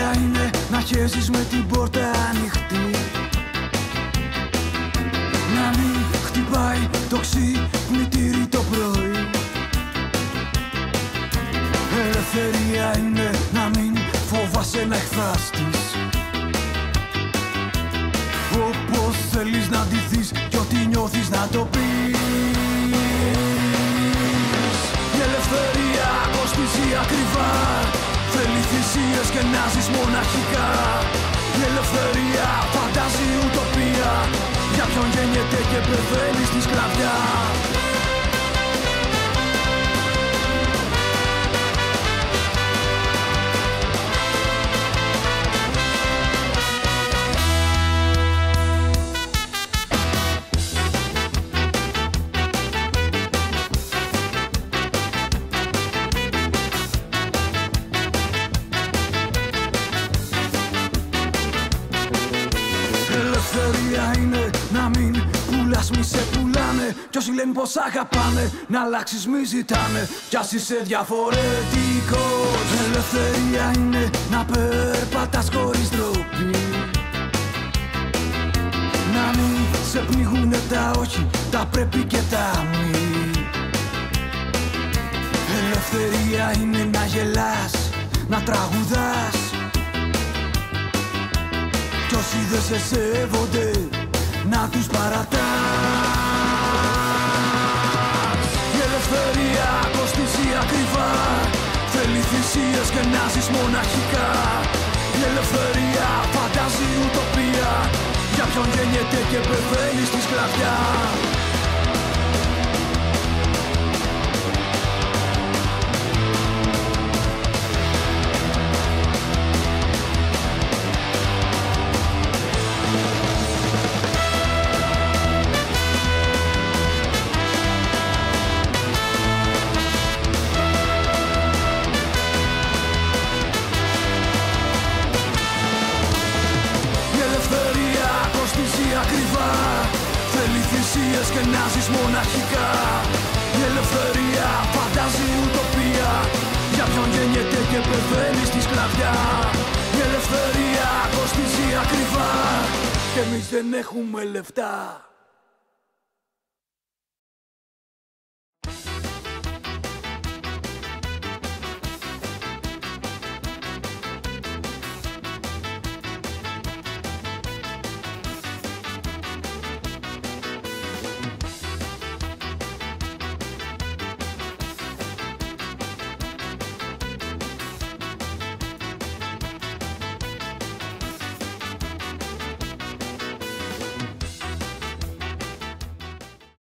ελευθερία είναι να χέζεις με την πόρτα ανοιχτή, να μην χτυπάει το ξυπνητήρι το πρωί. Ελευθερία είναι να μην φοβάσαι να εκφραστείς όπως θέλεις να ντυθείς κι ό,τι νιώθεις να το πεις. Η ελευθερία κοστίζει ακριβά, θέλει θυσίες και να ζεις μοναχικά. Η ελευθερία φαντάζει ουτοπία, για ποιον γεννιέται και πεθαίνει στη σκλαβιά. Ελευθερία είναι να μην πουλάς, μη σε πουλάνε, κι όσοι λένε πως αγαπάνε να αλλάξεις μη ζητάνε, κι ας είσαι διαφορετικός. Ελευθερία είναι να περπατάς χωρίς ντροπή, να μην σε πνίγουνε τα όχι, τα πρέπει και τα μη. Ελευθερία είναι να γελάς, να τραγουδάς, κι όσοι δεν σε σέβονται να τους παρατάς. Η ελευθερία κοστίζει ακριβά, θέλει θυσίες και να ζεις μοναχικά. Η ελευθερία φαντάζει ουτοπία, για ποιον γεννιέται και πεθαίνει στη σκλαβιά. Ακριβά, θέλει θυσίες και να ζεις μοναχικά. Η ελευθερία φαντάζει ουτοπία, για ποιον γεννιέται και πεθαίνει στη σκλαβιά. Η ελευθερία κοστίζει ακριβά, και εμείς δεν έχουμε λεφτά.